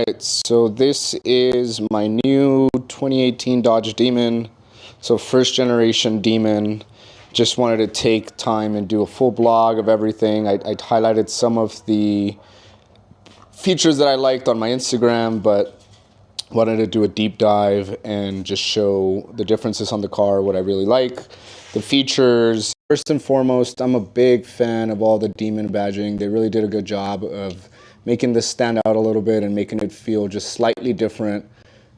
Alright, so this is my new 2018 Dodge Demon. So first generation Demon. Just wanted to take time and do a full blog of everything. I highlighted some of the features that I liked on my Instagram, but wanted to do a deep dive and just show the differences on the car, what I really like, the features. First and foremost, I'm a big fan of all the Demon badging. They really did a good job of making this stand out a little bit and making it feel just slightly different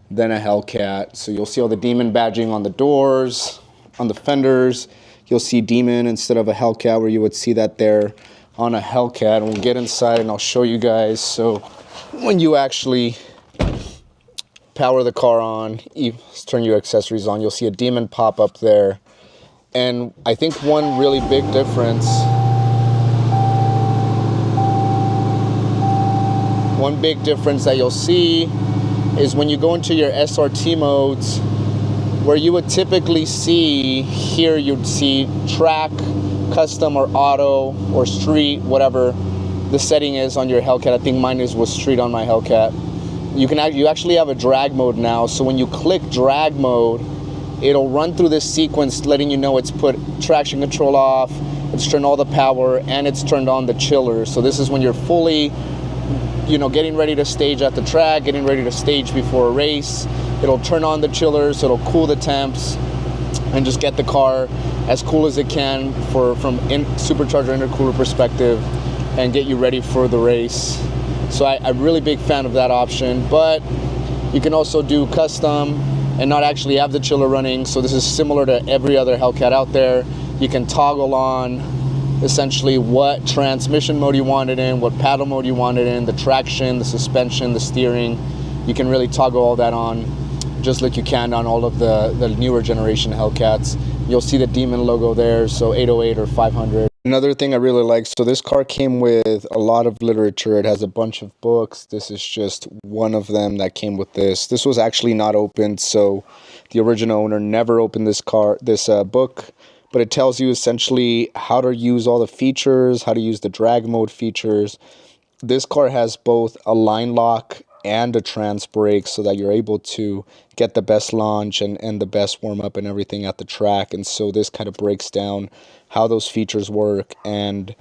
than a Hellcat. So you'll see all the Demon badging on the doors, on the fenders. You'll see Demon instead of a Hellcat, where you would see that there on a Hellcat. And we'll get inside and I'll show you guys. So when you actually power the car on, you turn your accessories on, you'll see a Demon pop up there. And I think one really big difference, that you'll see is when you go into your SRT modes, where you would typically see, here you'd see track, custom, or auto, or street, whatever the setting is on your Hellcat. I think mine was street on my Hellcat. You actually have a drag mode now, so when you click drag mode, it'll run through this sequence letting you know it's put traction control off, it's turned all the power, and it's turned on the chiller. So this is when you're fully, getting ready to stage at the track, getting ready to stage before a race. It'll turn on the chillers, it'll cool the temps, and just get the car as cool as it can from supercharger intercooler perspective, and get you ready for the race. So I'm a really big fan of that option. But you can also do custom and not actually have the chiller running. So this is similar to every other Hellcat out there. You can toggle on essentially what transmission mode you want it in, what paddle mode you want it in, the traction, the suspension, the steering. You can really toggle all that on just like you can on all of the newer generation Hellcats. You'll see the Demon logo there, so 808 or 500. Another thing I really like, so this car came with a lot of literature. It has a bunch of books. This is just one of them that came with this. This was actually not opened, so the original owner never opened this book, but it tells you essentially how to use all the features, how to use the drag mode features. This car has both a line lock and a trans brake, so that you're able to get the best launch and the best warm up and everything at the track. And so this kind of breaks down how those features work and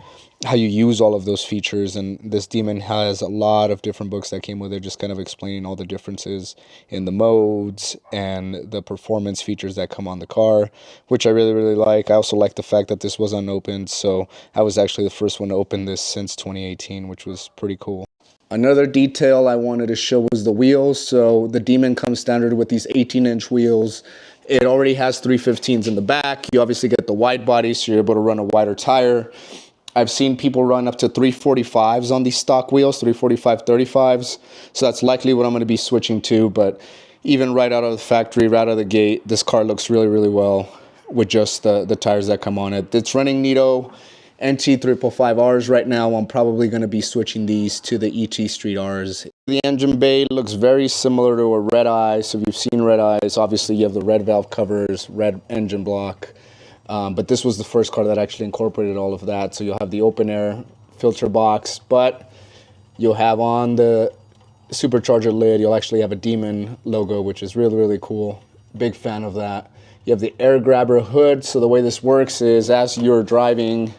how you use all of those features. And this Demon has a lot of different books that came with it, just kind of explaining all the differences in the modes and the performance features that come on the car, which I really, really like. I also like the fact that this was unopened, so I was actually the first one to open this since 2018, which was pretty cool. Another detail I wanted to show was the wheels. So the Demon comes standard with these 18-inch wheels. It already has 315s in the back. You obviously get the wide body, so you're able to run a wider tire. I've seen people run up to 345s on these stock wheels, 345 35s. So that's likely what I'm going to be switching to. But even right out of the factory, right out of the gate, this car looks really, really well with just the tires that come on it. It's running Dyno NT 555Rs right now. I'm probably going to be switching these to the ET Street Rs. The engine bay looks very similar to a Red Eye. So if you've seen Red Eyes, obviously you have the red valve covers, red engine block. But this was the first car that actually incorporated all of that. So you'll have the open air filter box, but you'll have on the supercharger lid, you'll actually have a Demon logo, which is really, really cool. Big fan of that. You have the air grabber hood. So the way this works is as you're driving,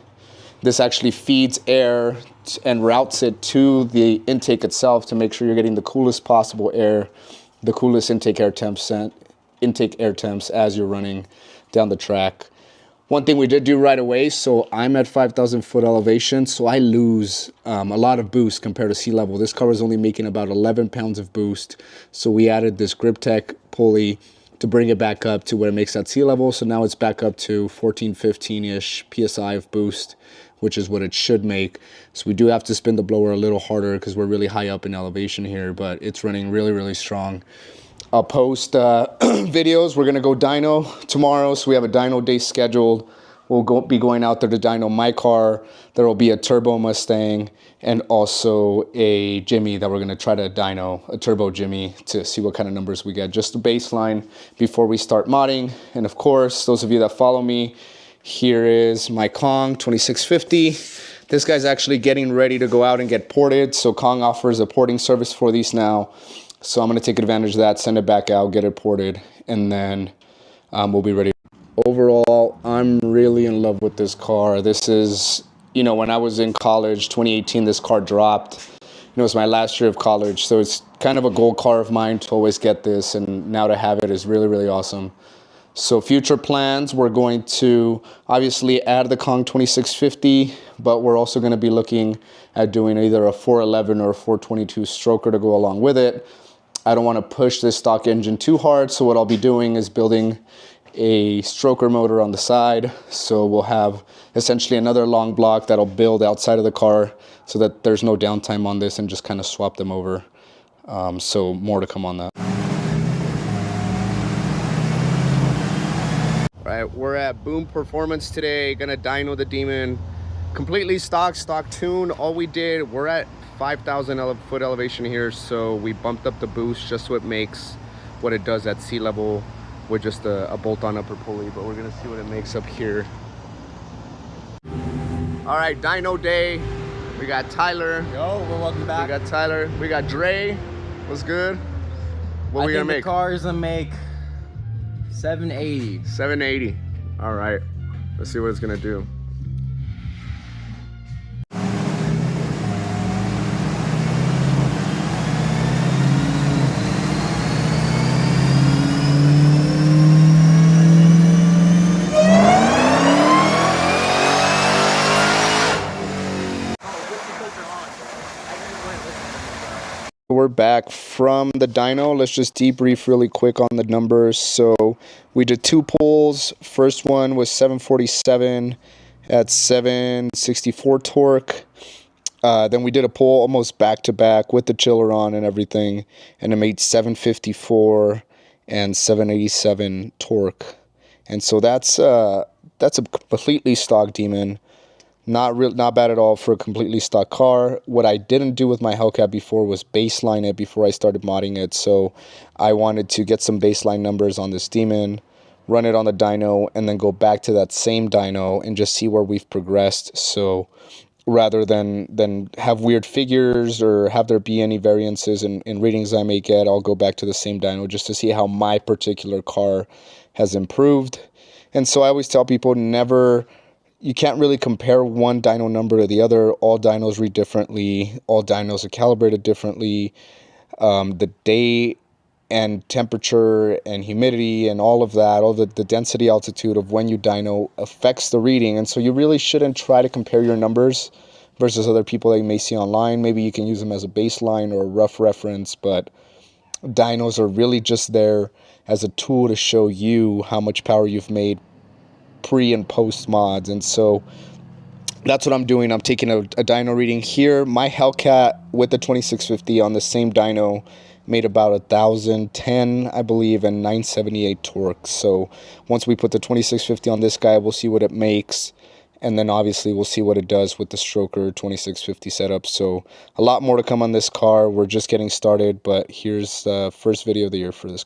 this actually feeds air and routes it to the intake itself to make sure you're getting the coolest possible air, the coolest intake air temps as you're running down the track. One thing we did do right away, so I'm at 5,000 foot elevation, so I lose a lot of boost compared to sea level. This car was only making about 11 pounds of boost, so we added this Grip Tech pulley to bring it back up to what it makes at sea level. So now it's back up to 14, 15-ish PSI of boost, which is what it should make. So we do have to spin the blower a little harder because we're really high up in elevation here, but it's running really, really strong. I'll post videos. We're gonna go dyno tomorrow, so we have a dyno day scheduled. We'll be going out there to dyno my car. There will be a turbo Mustang and also a Jimmy that we're gonna try to dyno, a turbo Jimmy, to see what kind of numbers we get. Just the baseline before we start modding. And of course, those of you that follow me, here is my Kong 2650. This guy's actually getting ready to go out and get ported. So Kong offers a porting service for these now. So I'm going to take advantage of that, send it back out, get it ported, and then we'll be ready. Overall, I'm really in love with this car. This is, you know, when I was in college, 2018, this car dropped. It was my last year of college, so it's kind of a goal car of mine to always get this, and now to have it is really, really awesome. So future plans, we're going to obviously add the Kong 2650, but we're also going to be looking at doing either a 411 or a 422 stroker to go along with it. I don't want to push this stock engine too hard, so what I'll be doing is building a stroker motor on the side. So we'll have essentially another long block that'll build outside of the car so that there's no downtime on this, and just kind of swap them over. So more to come on that. All right, we're at Boom Performance today, gonna dyno the Demon. Completely stock tune. All we did, we're at 5,000 foot elevation here, so we bumped up the boost just so it makes what it does at sea level with just a bolt-on upper pulley, but we're gonna see what it makes up here. All right, dyno day. We got Tyler. Yo, welcome back. We got Tyler. We got Dre. What's good? What we gonna make? The car is gonna make 780. 780. All right. Let's see what it's gonna do. We're back from the dyno. Let's just debrief really quick on the numbers. So we did 2 pulls. First one was 747 at 764 torque. Then we did a pull almost back to back with the chiller on and everything, and it made 754 and 787 torque. And so that's a completely stock Demon. Not bad at all for a completely stock car. What I didn't do with my Hellcat before was baseline it before I started modding it. So I wanted to get some baseline numbers on this Demon, run it on the dyno, and then go back to that same dyno and just see where we've progressed. So rather than have weird figures or have there be any variances in readings I may get, I'll go back to the same dyno just to see how my particular car has improved. And so I always tell people, you can't really compare one dyno number to the other. All dynos read differently. All dynos are calibrated differently. The day and temperature and humidity and all of that, all the density altitude of when you dyno affects the reading. And so you really shouldn't try to compare your numbers versus other people that you may see online. Maybe you can use them as a baseline or a rough reference, but dynos are really just there as a tool to show you how much power you've made pre and post mods. And so that's what I'm doing. I'm taking a dyno reading here. My Hellcat with the 2650 on the same dyno made about 1,010, I believe, and 978 torque. So once we put the 2650 on this guy, we'll see what it makes, and then obviously we'll see what it does with the stroker 2650 setup. So a lot more to come on this car. We're just getting started, but here's the first video of the year for this car.